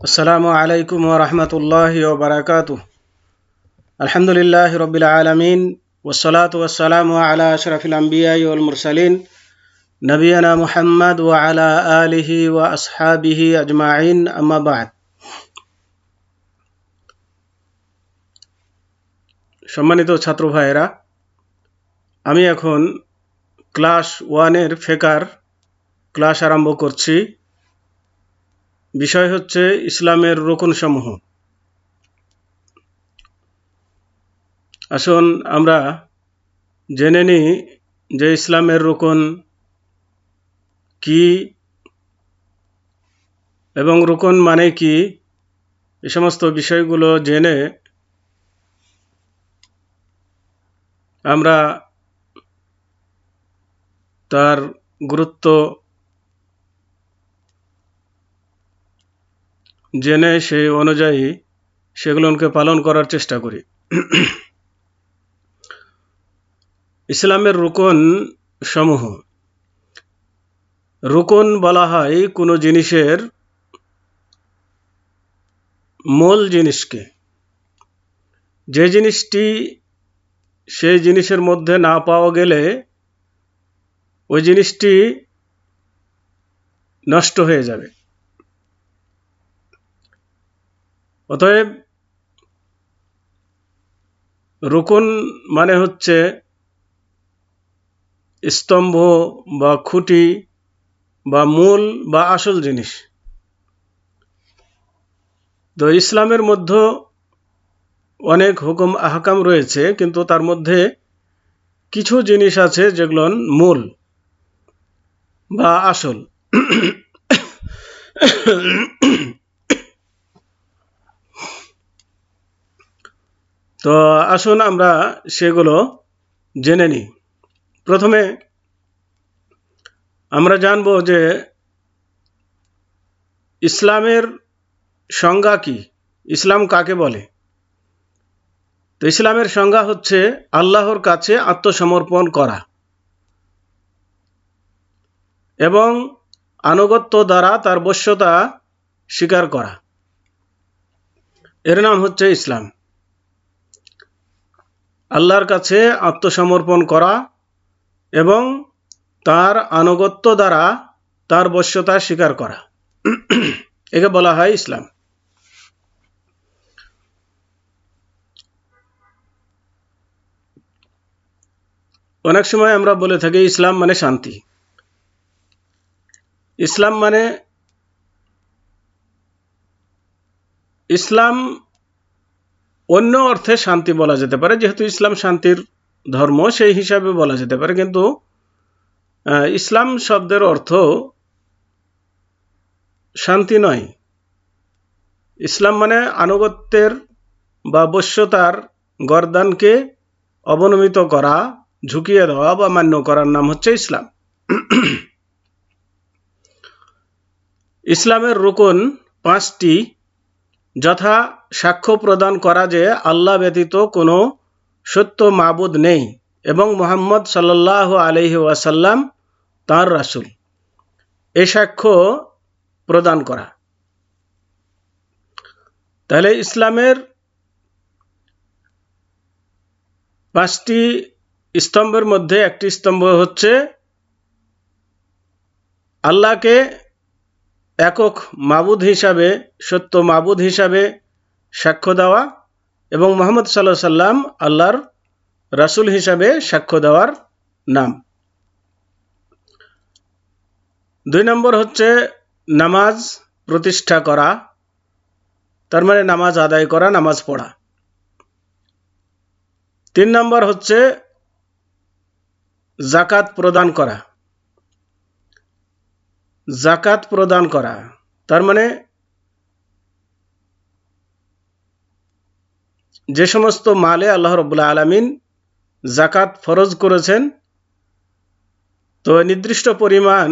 আসসালামু আলাইকুম ওয়া রাহমাতুল্লাহি ওয়া বারাকাতুহু। আলহামদুলিল্লাহি রাব্বিল আলামিন ওয়াসসালাতু ওয়াসসালামু আলা আশরাফিল আমবিয়াই ওয়াল মুরসালিন নবিয়ানা মুহাম্মদ ওয়া আলা আলিহি ওয়া আসহাবিহি আজমাইন, আম্মা বা'দ। সম্মানিত ছাত্র ভাইয়েরা, আমি এখন ক্লাস 1 এর ফিকহের ক্লাস আরম্ভ করছি। বিষয় হচ্ছে ইসলামের রুকনসমূহ। আসুন আমরা জেনে নিই যে ইসলামের রুকন কি এবং রুকন মানে কি। এই সমস্ত বিষয়গুলো জেনে আমরা তার গুরুত্ব জেনে সেই অনুযায়ী সেগুলোকে পালন করার চেষ্টা করি। ইসলামের রুকন সমূহ। রুকন বলা হয় কোনো জিনিসের মূল জিনিসকে। যে জিনিসটি সেই জিনিসের মধ্যে না পাওয়া গেলে ওই জিনিসটি নষ্ট হয়ে যাবে। অতএব রুকন মানে হচ্ছে স্তম্ভ বা খুঁটি বা মূল বা আসল জিনিস। তো ইসলামের মধ্যে অনেক হুকুম আহকাম রয়েছে, কিন্তু তার মধ্যে কিছু জিনিস আছে যেগুলো মূল বা আসল। তো আসুন আমরা সেগুলো জেনে নিই। প্রথমে আমরা জানব যে ইসলামের সংজ্ঞা কি, ইসলাম কাকে বলে। তো ইসলামের সংজ্ঞা হচ্ছে আল্লাহর কাছে আত্মসমর্পণ করা এবং আনুগত্য দ্বারা তার বশ্যতা স্বীকার করা, এর নাম হচ্ছে ইসলাম। আল্লাহর কাছে আত্মসমর্পণ করা এবং তার আনুগত্য দ্বারা তার বশ্যতা স্বীকার করা, একে বলা হয় ইসলাম। অনেক সময় আমরা বলে থাকি ইসলাম মানে শান্তি। ইসলাম মানে ইসলাম অন্য অর্থে শান্তি বলা যেতে পারে, যেহেতু ইসলাম শান্তির ধর্ম সেই হিসাবে বলা যেতে পারে, কিন্তু ইসলাম শব্দের অর্থ শান্তি নয়। ইসলাম মানে আনুগত্যের বা বশ্যতার গর্দানকে অবনমিত করা, ঝুঁকিয়ে দেওয়া বা মান্য করার নাম হচ্ছে ইসলাম। ইসলামের রুকন 5টি, যথা সাক্ষ্য প্রদান করা যে আল্লাহ ব্যতীত কোনো সত্য মাবুদ নেই এবং মুহাম্মদ সাল্লাল্লাহু আলাইহি ওয়াসাল্লাম তাঁর রাসূল, এই সাক্ষ্য প্রদান করা। তাহলে ইসলামের 5টি স্তম্ভের মধ্যে একটি স্তম্ভ হচ্ছে আল্লাহকে একক মাবুদ হিসাবে, সত্য মাবুদ হিসাবে সাক্ষ্য দেওয়া এবং মুহাম্মদ সাল্লাল্লাহু আলাইহি ওয়াসাল্লাম আল্লাহর রাসূল হিসাবে সাক্ষ্য দেওয়ার নাম। 2 নম্বর হচ্ছে নামাজ প্রতিষ্ঠা করা, তার মানে নামাজ আদায় করা, নামাজ পড়া। 3 নম্বর হচ্ছে যাকাত প্রদান করা। যাকাত প্রদান করা তার মানে যে সমস্ত মালে আল্লাহ রাব্বুল আলামিন যাকাত ফরজ করেছেন, তো নির্দিষ্ট পরিমাণ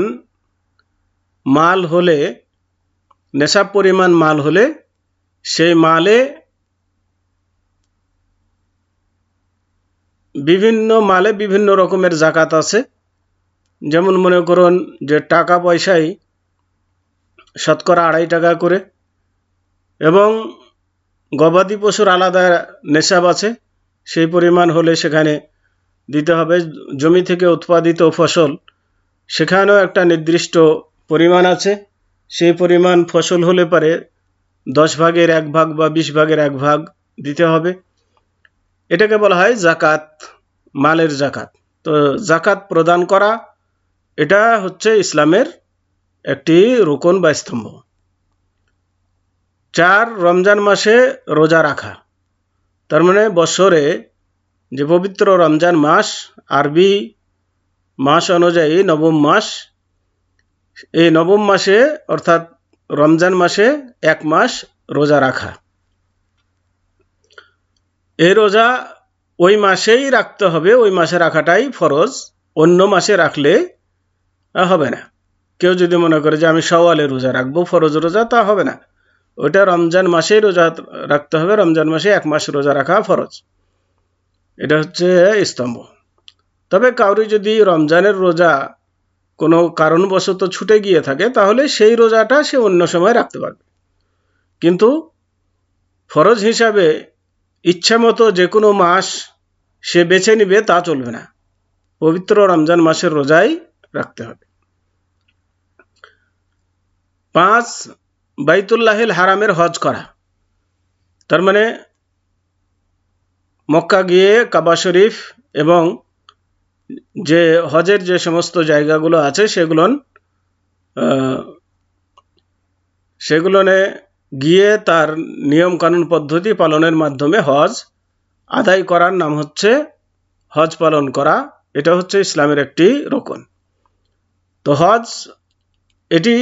মাল হলে, নেশাব পরিমাণ মাল হলে, সেই মালে বিভিন্ন রকমের যাকাত আছে। যেমন মনে করুন যে টাকা পয়সায় শতকরা 2.5 টাকা করে, এবং গবাদি পশুর আলাদা নেশাব আছে, সেই পরিমাণ হলে সেখানে দিতে হবে। জমি থেকে উৎপাদিত ফসল, সেখানেও একটা নির্দিষ্ট পরিমাণ আছে, সেই পরিমাণ ফসল হলে পারে 10 ভাগের 1 ভাগ বা 20 ভাগের 1 ভাগ দিতে হবে। এটাকে বলা হয় জাকাত, মালের জাকাত। তো জাকাত প্রদান করা এটা হচ্ছে ইসলামের একটি রুকন বা স্তম্ভ। 4 রমজান মাসে রোজা রাখা, তার মানে বছরে যে পবিত্র রমজান মাস, আরবি মাস অনুযায়ী নবম মাস, এই নবম মাসে অর্থাৎ রমজান মাসে 1 মাস রোজা রাখা। এই রোজা ওই মাসেই রাখতে হবে, ওই মাসে রাখাটাই ফরজ, অন্য মাসে রাখলে হবে না। কেউ যদি মনে করে যে আমি শাওয়ালে রোজা রাখবো ফরজ রোজা, তা হবে না। ওটা রমজান মাসেই রোজা রাখতে হবে, রমজান মাসে 1 মাস রোজা রাখা ফরজ। এটা হচ্ছে স্তম্ভ। তবে কাউরি যদি রমজানের রোজা কোনো কারণবশত ছুটে গিয়ে থাকে, তাহলে সেই রোজাটা সে অন্য সময় রাখতে পারবে। কিন্তু ফরজ হিসাবে ইচ্ছা মতো যে কোনো মাস সে বেছে নিবে তা চলবে না, পবিত্র রমজান মাসের রোজাই রাখতে হবে। 5 বাইতুল্লাহিল হারামের হজ করা, তার মানে মক্কা গিয়ে কাবা শরীফ এবং যে হজের যে সমস্ত জায়গাগুলো আছে সেগুলোনে গিয়ে তার নিয়ম কানুন পদ্ধতি পালনের মাধ্যমে হজ আদায় করার নাম হচ্ছে হজ পালন করা। এটা হচ্ছে ইসলামের একটি রুকন। তো হজ এটি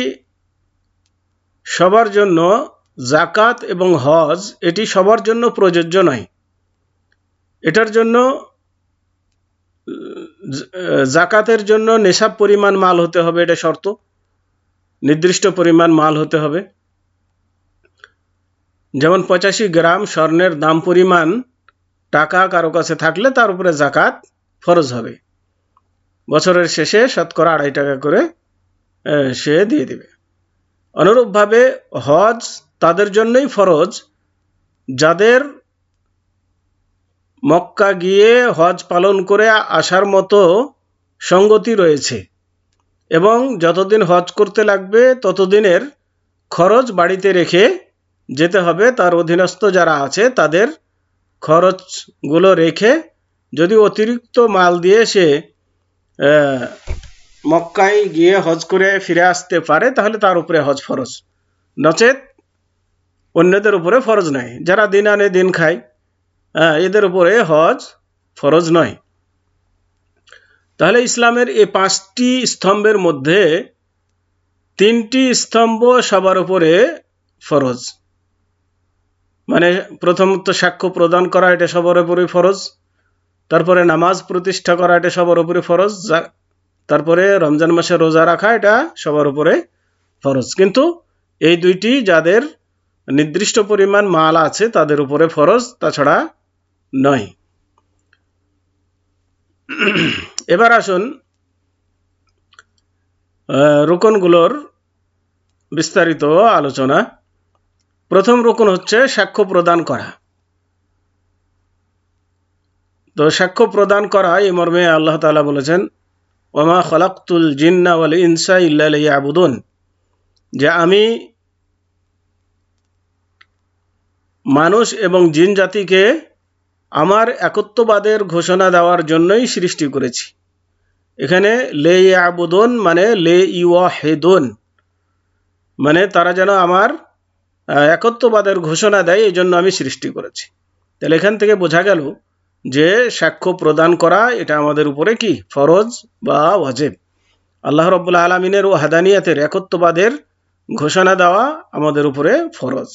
সবার জন্য, জাকাত এবং হজ এটি সবার জন্য প্রযোজ্য নয়। এটার জন্য জাকাতের জন্য নেশাব পরিমাণ মাল হতে হবে, এটা শর্ত, নির্দিষ্ট পরিমাণ মাল হতে হবে। যেমন 85 গ্রাম স্বর্ণের দাম পরিমাণ টাকা কারো কাছে থাকলে তার উপরে জাকাত ফরজ হবে। বছরের শেষে শতকরা 2.5 টাকা করে সে দিয়ে দিবে। অনুরূপভাবে হজ তাদের জন্যই ফরজ যাদের মক্কা গিয়ে হজ পালন করে আসার মতো সঙ্গতি রয়েছে এবং যতদিন হজ করতে লাগবে ততদিনের খরচ বাড়িতে রেখে যেতে হবে। তার অধীনস্থ যারা আছে তাদের খরচগুলো রেখে যদি অতিরিক্ত মাল দিয়ে সে মক্কায় গিয়ে হজ করে ফিরে আসতে পারে, তাহলে তার উপরে হজ ফরজ, নচেত অন্যদের উপরে ফরজ নয়। যারা দিন আনে দিন খায়, এদের উপরে হজ ফরজ নয়। তাহলে ইসলামের এই 5টি স্তম্ভের মধ্যে 3টি স্তম্ভ সবার উপরে ফরজ। মানে প্রথমত সাক্ষ্য প্রদান করা, এটা সবার উপরে ফরজ। তারপরে নামাজ প্রতিষ্ঠা করা, এটা সবার উপরে ফরজ। তারপরে রমজান মাসে রোজা রাখা, এটা সবার উপরে ফরজ। কিন্তু এই 2টি যাদের নির্দিষ্ট পরিমাণ মাল আছে তাদের উপরে ফরজ, তাছাড়া নয়। এবার আসুন রুকনগুলোর বিস্তারিত আলোচনা। প্রথম রুকন হচ্ছে সাক্ষ্য প্রদান করা। তো সাক্ষ্য প্রদান করা এই মর্মে আল্লাহ তাআলা বলেছেন, ওমা খলাকতুল জিন্না ওয়াল ইনসা ইল্লা লিয়াবুদুন, যে আমি মানুষ এবং জিন জাতিকে আমার একত্ববাদের ঘোষণা দেওয়ার জন্যই সৃষ্টি করেছি। এখানে লে ইয়াবুদুন মানে লে ইউহিদুন, মানে তারা যেন আমার একত্ববাদের ঘোষণা দেয়, এই জন্য আমি সৃষ্টি করেছি। তাহলে এখান থেকে বোঝা গেল যে সাক্ষ্য প্রদান করা এটা আমাদের উপরে কি ফরজ বা ওয়াজিব। আল্লাহ রাব্বুল আলামিনের ওয়াহদানিয়াতের একত্ববাদের ঘোষণা দেওয়া আমাদের উপরে ফরজ।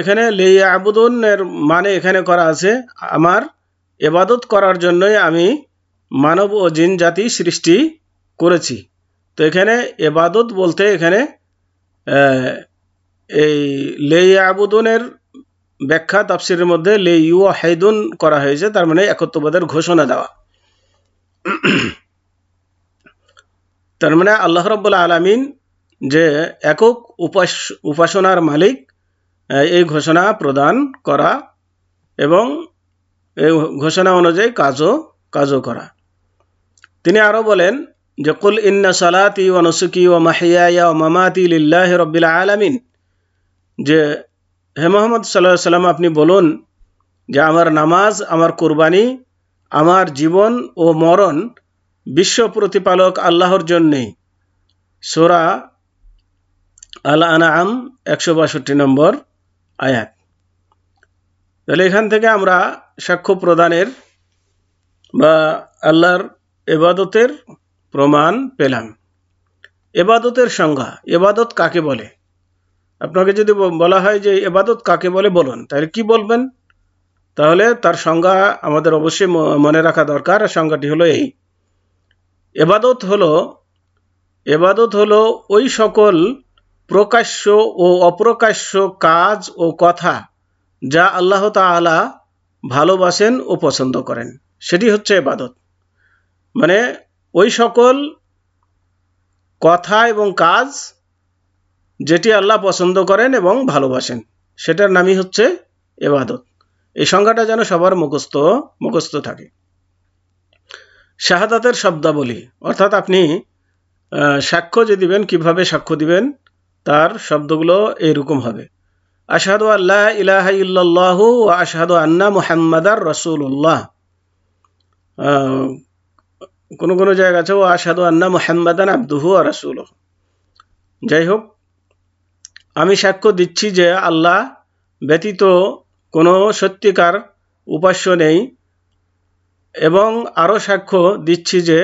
এখানে লিয়াবুদুন এর মানে এখানে করা আছে আমার ইবাদত করার জন্যই আমি মানব ও জিন জাতি সৃষ্টি করেছি। তো এখানে ইবাদত বলতে এখানে এই লিয়াবুদুনের ব্যাখ্যা তাফসিরের মধ্যে লিইউহিদুন করা হয়েছে, তার মানে একত্ববাদের ঘোষণা দেওয়া। তার মানে আল্লাহ রাব্বুল আলামিন যে একক উপাসনার মালিক এই ঘোষণা প্রদান করা এবং এই ঘোষণা অনুযায়ী কাজও করা। তিনি আরো বলেন যে কুল ইন্না সালাতি ওয়া নুসুকি ওয়া মাহইয়ায়া ওয়া মামাতি লিল্লাহি রাব্বিল আলামিন, যে হে মুহাম্মদ সাল্লাল্লাহু আলাইহি সাল্লাম আপনি বলুন যে আমার নামাজ, আমার কুরবানি, আমার জীবন ও মরণ বিশ্ব প্রতিপালক আল্লাহর জন্যে। সূরা আল আনআম 162 নম্বর আয়াত। তাহলে এখান থেকে আমরা সাক্ষ্য প্রদানের বা আল্লাহর ইবাদতের প্রমাণ পেলাম। ইবাদতের সংজ্ঞা, ইবাদত কাকে বলে? আপনাকে যদি বলা হয় যে ইবাদত কাকে বলে বলুন, তাহলে কি বলবেন? তাহলে তার সংজ্ঞা আমাদের অবশ্যই মনে রাখা দরকার। সংজ্ঞাটি হলো এই: ইবাদত হলো ওই সকল প্রকাশ্য ও অপ্রকাশ্য কাজ ও কথা যা আল্লাহ তাআলা ভালোবাসেন ও পছন্দ করেন, সেটি হচ্ছে ইবাদত। মানে ওই সকল কথা এবং কাজ যেটি আল্লাহ পছন্দ করেন এবং ভালোবাসেন, সেটার নামই হচ্ছে ইবাদত। এই সংজ্ঞাটা যেন সবার মুখস্থ থাকে। শাহাদাতের শব্দাবলী, অর্থাৎ আপনি সাক্ষ্য যে দিবেন, কিভাবে সাক্ষ্য দিবেন তার শব্দগুলো এইরকম হবে: আশহাদু আল্লা ইলাহা ইল্লাল্লাহু ওয়া আশহাদু আন্না মুহাম্মাদার রাসূলুল্লাহ। কোন কোন জায়গা আছে ওয়া আশহাদু আন্না মুহাম্মাদান আবদুহু ওয়া রাসূলুহু। যাই হোক, আমি সাক্ষ্য দিচ্ছি যে আল্লাহ ব্যতীত কোনো সত্যিকার উপাস্য নেই, এবং আরও সাক্ষ্য দিচ্ছি যে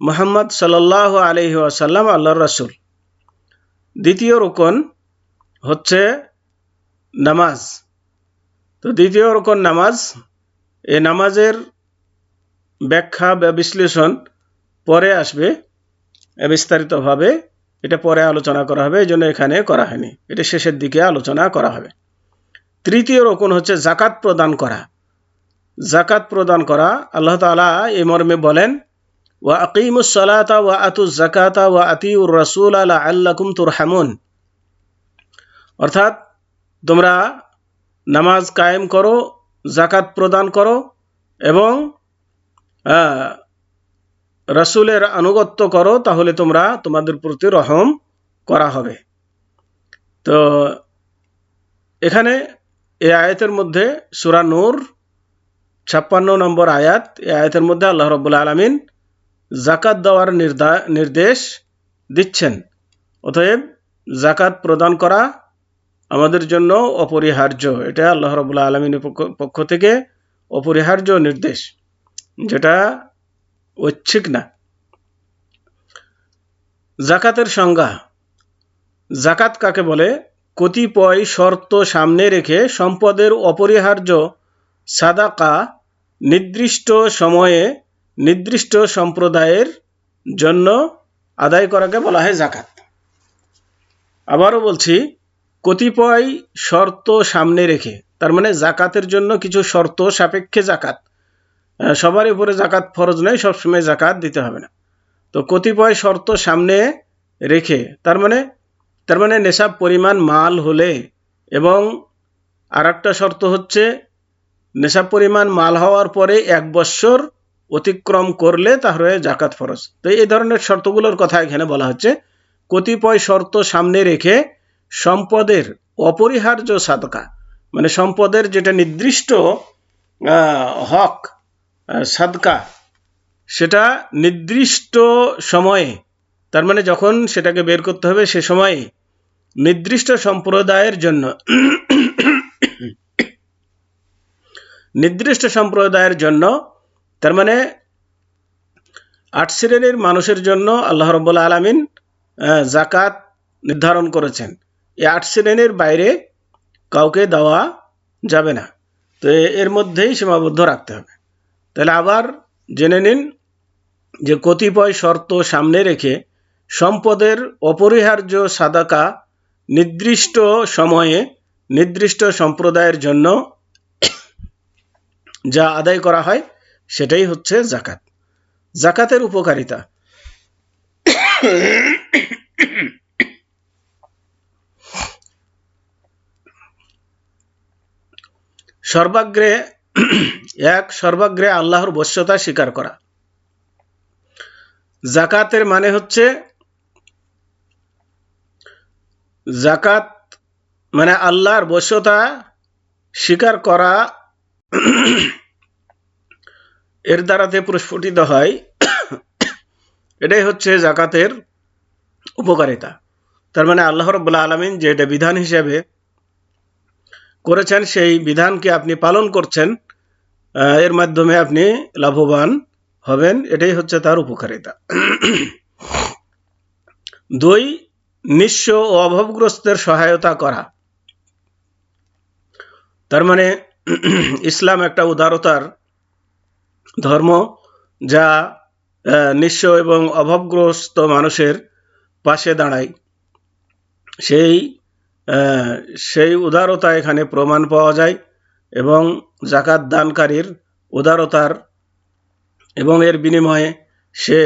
মুহাম্মদ সাল্লাল্লাহু আলাইহি ওয়াসাল্লাম আল্লাহর রাসূল। দ্বিতীয় রুকন হচ্ছে নামাজ। তো দ্বিতীয় রুকন নামাজ। এই নামাজের ব্যাখ্যা বা বিশ্লেষণ পরে আসবে বিস্তারিতভাবে, এটা পরে আলোচনা করা হবে, এই জন্য এখানে করা হয়নি, এটা শেষের দিকে আলোচনা করা হবে। তৃতীয় রুকন হচ্ছে যাকাত প্রদান করা। যাকাত প্রদান করা, আল্লাহ তাআলা এই মর্মে বলেন, ওয়া আকিমুস সালাতা ওয়া আতুজ যাকাতা ওয়া আতিউর রাসূলা লাআল্লাকুম তুরহামুন। অর্থাৎ তোমরা নামাজ কায়েম করো, যাকাত প্রদান করো এবং রাসূলের আনুগত্য করো, তাহলে তোমাদের প্রতি রহম করা হবে। তো এখানে এই আয়াতের মধ্যে সূরা নূর 56 নম্বর আয়াত, এই আয়াতের মধ্যে আল্লাহ রাব্বুল আলামিন যাকাত দেওয়ার নির্দেশ দিচ্ছেন। অতএব যাকাত প্রদান করা আমাদের জন্য অপরিহার্য। এটা আল্লাহ রাব্বুল আলামিনের পক্ষ থেকে অপরিহার্য নির্দেশ, যেটা ঐচ্ছিক না। যাকাতের সংজ্ঞা। যাকাত কাকে বলে? কতিপয় শর্ত সামনে রেখে সম্পদের অপরিহার্য সাদাকা নির্দিষ্ট সময়ে নির্দিষ্ট সম্প্রদায়ের জন্য আদায় করাকে বলা হয় যাকাত। আবারও বলছি, কতিপয় শর্ত সামনে রেখে, তার মানে যাকাতের জন্য কিছু শর্ত সাপেক্ষে যাকাত। সবার উপরে যাকাত ফরজ নয়, সবসময় যাকাত দিতে হবে না। তো কতিপয় শর্ত সামনে রেখে, তার মানে নেশাব পরিমাণ মাল হলে, এবং আর একটা শর্ত হচ্ছে নেশাব পরিমাণ মাল হওয়ার পরে 1 বৎসর অতিক্রম করলে তাহলে যাকাত ফরজ। তো এই ধরনের শর্তগুলোর কথা এখানে বলা হচ্ছে। কতিপয় শর্ত সামনে রেখে সম্পদের অপরিহার্য সাদকা, মানে সম্পদের যেটা নির্দিষ্ট হক সাদকা, সেটা নির্দিষ্ট সময়ে, তার মানে যখন সেটাকে বের করতে হবে সে সময়ে নির্দিষ্ট সম্প্রদায়ের জন্য তার মানে 8 শ্রেণীর মানুষের জন্য আল্লাহ রাব্বুল আলামিন যাকাত নির্ধারণ করেছেন। এই 8 শ্রেণীর বাইরে কাউকে দেওয়া যাবে না। তো এর মধ্যেই সীমাবদ্ধ রাখতে হবে। তাহলে আবার জেনে নিন যে কতিপয় শর্ত সামনে রেখে সম্পদের অপরিহার্য সাদাকা নির্দিষ্ট সময়ে নির্দিষ্ট সম্প্রদায়ের জন্য যা আদায় করা হয় সেটাই হচ্ছে যাকাত। যাকাতের উপকারিতা। সর্বাগ্রে আল্লাহর বশ্যতা স্বীকার করা। জাকাতের মানে হচ্ছে, জাকাত মানে আল্লাহর বশ্যতা স্বীকার করা, এর দ্বারাতে প্রস্ফুটিত হয়। এটাই হচ্ছে জাকাতের উপকারিতা। তার মানে আল্লাহ রাব্বুল আলামিন যেটা বিধান হিসেবে করেছেন, সেই বিধানকে আপনি পালন করছেন, এর মাধ্যমে আপনি লাভবান হবেন। এটাই হচ্ছে তার উপকারিতা। 2, নিঃস্ব ও অভাবগ্রস্তের সহায়তা করা। তার মানে ইসলাম একটা উদারতার ধর্ম, যা নিঃস্ব এবং অভাবগ্রস্ত মানুষের পাশে দাঁড়ায়। সেই উদারতা এখানে প্রমাণ পাওয়া যায়, এবং জাকাত দানকারীর উদারতার, এবং এর বিনিময়ে সে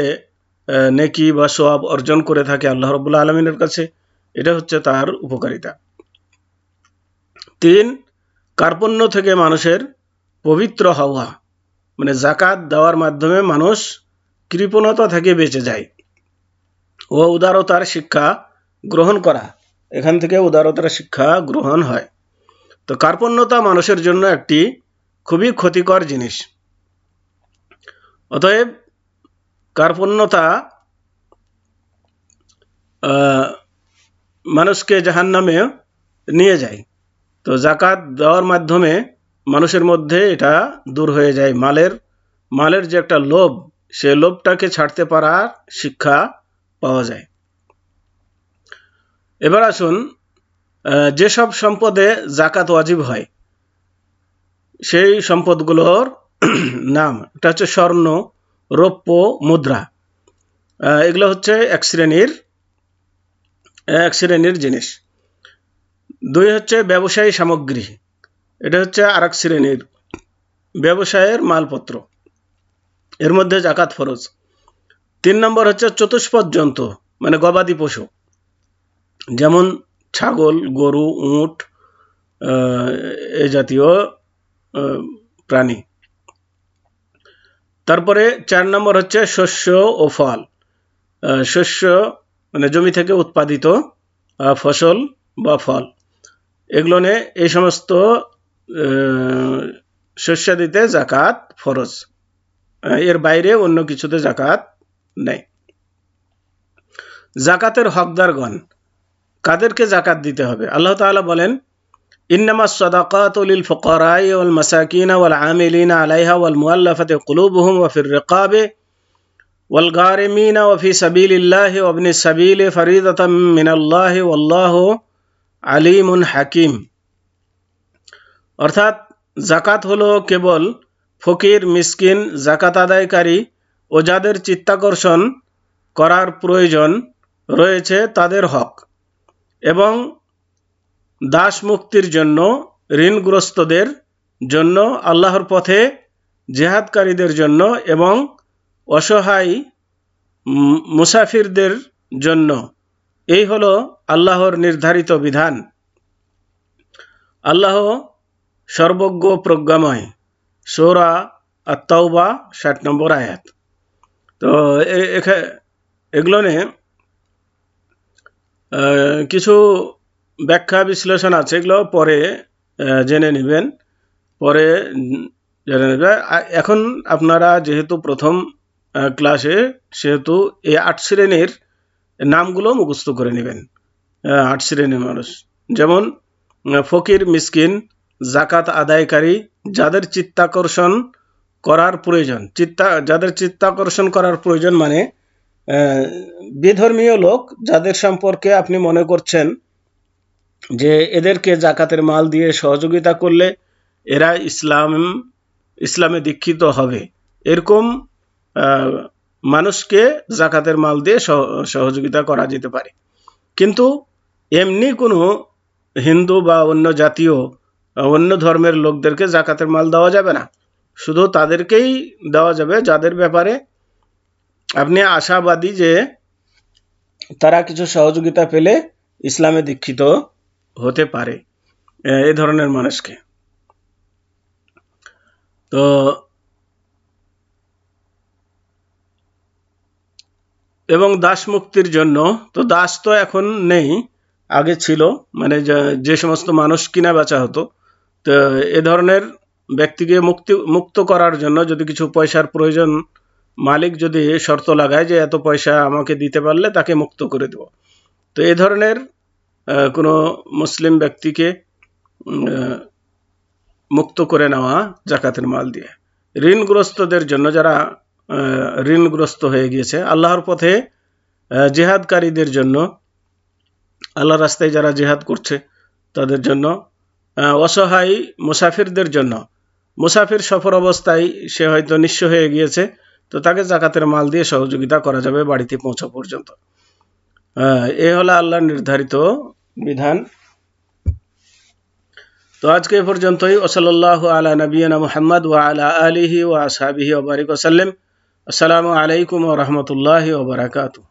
নেকি বা সওয়াব অর্জন করে থাকে আল্লাহ রাব্বুল আলামিনের কাছে। এটা হচ্ছে তার উপকারিতা। 3, কার্পণ্য থেকে মানুষের পবিত্র হওয়া, মানে জাকাত দেওয়ার মাধ্যমে মানুষ কৃপণতা থেকে বেঁচে যায় ও উদারতার শিক্ষা গ্রহণ করা। এখান থেকে উদারতার শিক্ষা গ্রহণ হয়। তো কার্পণ্যতা মানুষের জন্য একটি খুবই ক্ষতিকর জিনিস। অতএব কার্পণ্যতা মানুষকে জাহান্নামে নিয়ে যায়। তো জাকাত দেওয়ার মাধ্যমে মানুষের মধ্যে এটা দূর হয়ে যায়। মালের যে একটা লোভ, সে লোভটাকে ছাড়তে পারার শিক্ষা পাওয়া যায়। এবার আসুন, যেসব সম্পদে জাকাত ওয়াজিব হয় সেই সম্পদগুলোর নাম। এটা হচ্ছে স্বর্ণ, রৌপ্য, মুদ্রা। এগুলো হচ্ছে এক শ্রেণীর জিনিস। 2 হচ্ছে ব্যবসায়ী সামগ্রী। এটা হচ্ছে আরেক শ্রেণীর ব্যবসায়ের মালপত্র, এর মধ্যে জাকাত ফরজ। 3 নম্বর হচ্ছে চতুষ্পদ জন্তু, মানে গবাদি পশু, যেমন ছাগল, গরু, উট, এই জাতীয় প্রাণী। তারপরে 4 নম্বর হচ্ছে শস্য ও ফল। শস্য মানে জমি থেকে উৎপাদিত ফসল বা ফল, এগুলো নিয়ে এই সমস্ত শস্যাদিতে জাকাত ফরজ। এর বাইরে অন্য কিছুতে জাকাত নেই। জাকাতের হকদারগণ, কাদেরকে জাকাত দিতে হবে? আল্লাহ তাআলা বলেন, ইন্নামাস সাদাকাতু লিল ফুকারাই ওয়াল মাসাকিন ওয়াল আমিলিনা আলাইহা ওয়াল মুআল্লাফাতি কুলুবুহুম ওয়া ফির রিকাবি ওয়াল গারিমিনা ওয়া ফি সাবিলিল্লাহি ওয়া ইবনিস সাবিলি ফরিদাতাম মিনাল্লাহি ওয়াল্লাহু আলিমুন হাকিম। অর্থাৎ জাকাত হলো কেবল ফকির, মিসকিন, জাকাত আদায়কারী ও যাদের চিত্তাকর্ষণ করার প্রয়োজন রয়েছে তাদের হক, এবং দাস মুক্তির জন্য, ঋণগ্রস্তদের জন্য, আল্লাহর পথে জিহাদকারীদের জন্য এবং অসহায় মুসাফিরদের জন্য। এই হলো আল্লাহর নির্ধারিত বিধান। আল্লাহ সর্বজ্ঞ প্রজ্ঞাময়। সূরা আত-তাওবা 60 নম্বর আয়াত। তো এগুলো নিয়ে কিছু ব্যাখ্যা বিশ্লেষণ আছে, এগুলো পরে জেনে নেবেন। এখন আপনারা যেহেতু প্রথম ক্লাসে, সেহেতু এই 8 শ্রেণীর নামগুলো মুখস্থ করে নেবেন। 8 শ্রেণীর মানুষ, যেমন ফকির, মিসকিন, জাকাত আদায়কারী, যাদের চিত্তাকর্ষণ করার প্রয়োজন। যাদের চিত্তাকর্ষণ করার প্রয়োজন মানে বিধর্মীয় লোক, যাদের সম্পর্কে আপনি মনে করছেন যে এদেরকে জাকাতের মাল দিয়ে সহযোগিতা করলে এরা ইসলামে দীক্ষিত হবে, এরকম মানুষকে জাকাতের মাল দিয়ে সহযোগিতা করা যেতে পারে। কিন্তু এমনি কোনো হিন্দু বা অন্য জাতীয়, অন্য ধর্মের লোকদেরকে জাকাতের মাল দেওয়া যাবে না। শুধু তাদেরকেই দেওয়া যাবে যাদের ব্যাপারে আপনি আশাবাদী যে তারা কিছু সহযোগিতা পেলে ইসলামে দীক্ষিত হতে পারে, এই ধরনের মানুষকে। তো এবং দাস মুক্তির জন্য, তো দাস তো এখন নেই, আগে ছিল, মানে যে সমস্ত মানুষ কিনা বেচা হতো, তো এ ধরনের ব্যক্তিকে মুক্ত করার জন্য যদি কিছু পয়সার প্রয়োজন, মালিক যদি শর্ত লাগায় যে এত পয়সা আমাকে দিতে পারলে তাকে মুক্ত করে দেব, তো এ ধরনের কোনো মুসলিম ব্যক্তিকে মুক্ত করে নেওয়া জাকাতের মাল দিয়ে। ঋণগ্রস্তদের জন্য, যারা ঋণগ্রস্ত হয়ে গিয়েছে, আল্লাহর পথে জিহাদকারীদের জন্য, আল্লাহর রাস্তায় যারা জিহাদ করছে তাদের জন্য, অসহায় মুসাফিরদের জন্য, মুসাফির সফর অবস্থায় সে হয়তো নিঃস্ব হয়ে গিয়েছে, তো তাকে জাকাতের মাল দিয়ে সহযোগিতা করা যাবে বাড়িতে পৌঁছা পর্যন্ত। এ হলো আল্লাহর নির্ধারিত বিধান। তো আজকে এ পর্যন্তই। ওয়াসাল্লাল্লাহু আলা নবিয়িনা মুহাম্মদ ওয়া আলা আলিহি ওয়া আসহাবিহি ওয়া বারিক ওয়া সাল্লাম। আসসালামু আলাইকুম ওয়া রাহমাতুল্লাহি ওয়া বারাকাতুহু।